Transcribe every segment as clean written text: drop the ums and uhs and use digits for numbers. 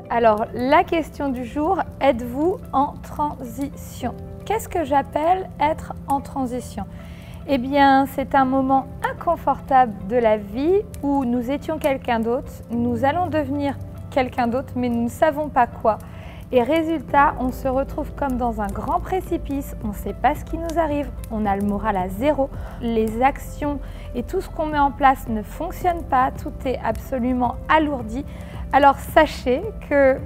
Alors, la question du jour, êtes-vous en transition? Qu'est-ce que j'appelle être en transition? Eh bien, c'est un moment inconfortable de la vie où nous étions quelqu'un d'autre, nous allons devenir quelqu'un d'autre, mais nous ne savons pas quoi. Et résultat, on se retrouve comme dans un grand précipice, on ne sait pas ce qui nous arrive, on a le moral à zéro, les actions et tout ce qu'on met en place ne fonctionne pas, tout est absolument alourdi. Alors sachez que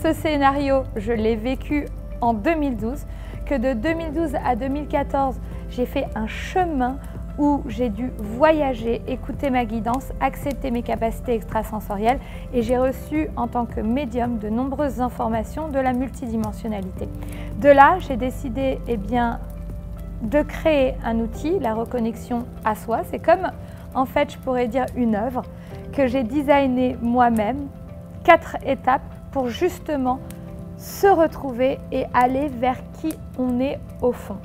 ce scénario, je l'ai vécu en 2012, que de 2012 à 2014, j'ai fait un chemin où j'ai dû voyager, écouter ma guidance, accepter mes capacités extrasensorielles et j'ai reçu en tant que médium de nombreuses informations de la multidimensionnalité. De là, j'ai décidé de créer un outil, la reconnexion à soi. C'est comme, en fait, je pourrais dire une œuvre que j'ai designée moi-même, 4 étapes pour justement se retrouver et aller vers qui on est au fond.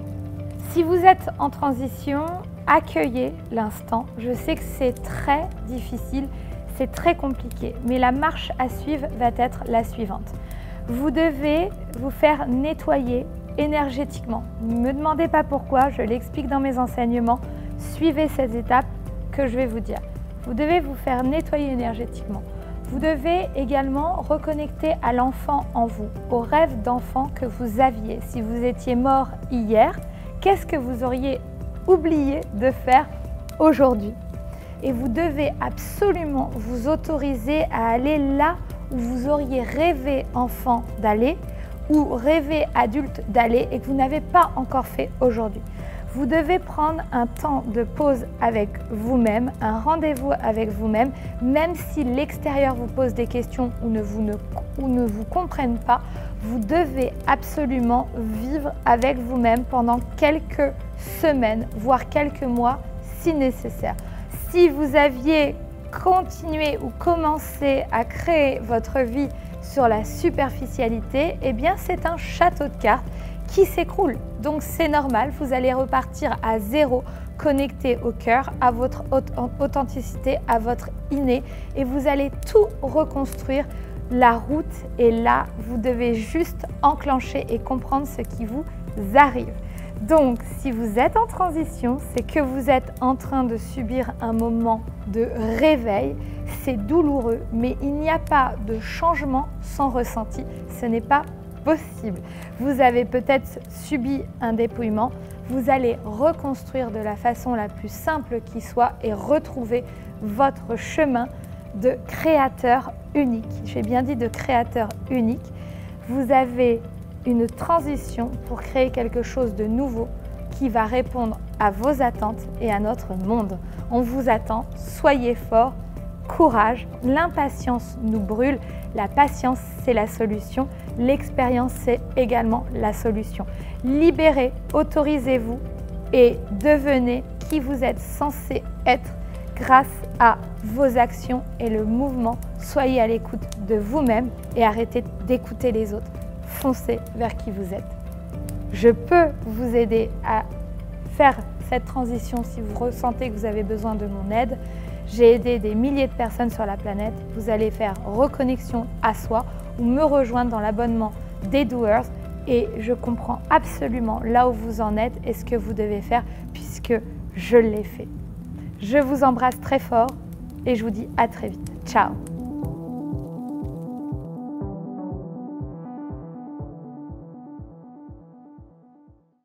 Si vous êtes en transition, accueillez l'instant. Je sais que c'est très difficile, c'est très compliqué, mais la marche à suivre va être la suivante. Vous devez vous faire nettoyer énergétiquement. Ne me demandez pas pourquoi, je l'explique dans mes enseignements. Suivez ces étapes que je vais vous dire. Vous devez vous faire nettoyer énergétiquement. Vous devez également reconnecter à l'enfant en vous, au rêve d'enfant que vous aviez. Si vous étiez mort hier, qu'est-ce que vous auriez oublié de faire aujourd'hui? Et vous devez absolument vous autoriser à aller là où vous auriez rêvé enfant d'aller ou rêvé adulte d'aller et que vous n'avez pas encore fait aujourd'hui. Vous devez prendre un temps de pause avec vous-même, un rendez-vous avec vous-même, même si l'extérieur vous pose des questions ou ne vous comprenne pas, vous devez absolument vivre avec vous-même pendant quelques semaines, voire quelques mois si nécessaire. Si vous aviez continué ou commencé à créer votre vie sur la superficialité, eh bien c'est un château de cartes qui s'écroule. Donc c'est normal, vous allez repartir à zéro, connecté au cœur, à votre authenticité, à votre inné et vous allez tout reconstruire. La route est là, vous devez juste enclencher et comprendre ce qui vous arrive. Donc si vous êtes en transition, c'est que vous êtes en train de subir un moment de réveil. C'est douloureux, mais il n'y a pas de changement sans ressenti. Ce n'est pas possible. Vous avez peut-être subi un dépouillement, vous allez reconstruire de la façon la plus simple qui soit et retrouver votre chemin de créateur unique. J'ai bien dit de créateur unique. Vous avez une transition pour créer quelque chose de nouveau qui va répondre à vos attentes et à notre monde. On vous attend, soyez forts, courage, l'impatience nous brûle, la patience c'est la solution, l'expérience c'est également la solution. Libérez, autorisez-vous et devenez qui vous êtes censé être grâce à vos actions et le mouvement. Soyez à l'écoute de vous-même et arrêtez d'écouter les autres. Foncez vers qui vous êtes. Je peux vous aider à faire cette transition si vous ressentez que vous avez besoin de mon aide. J'ai aidé des milliers de personnes sur la planète. Vous allez faire reconnexion à soi ou me rejoindre dans l'abonnement des Doers et je comprends absolument là où vous en êtes et ce que vous devez faire puisque je l'ai fait. Je vous embrasse très fort et je vous dis à très vite. Ciao!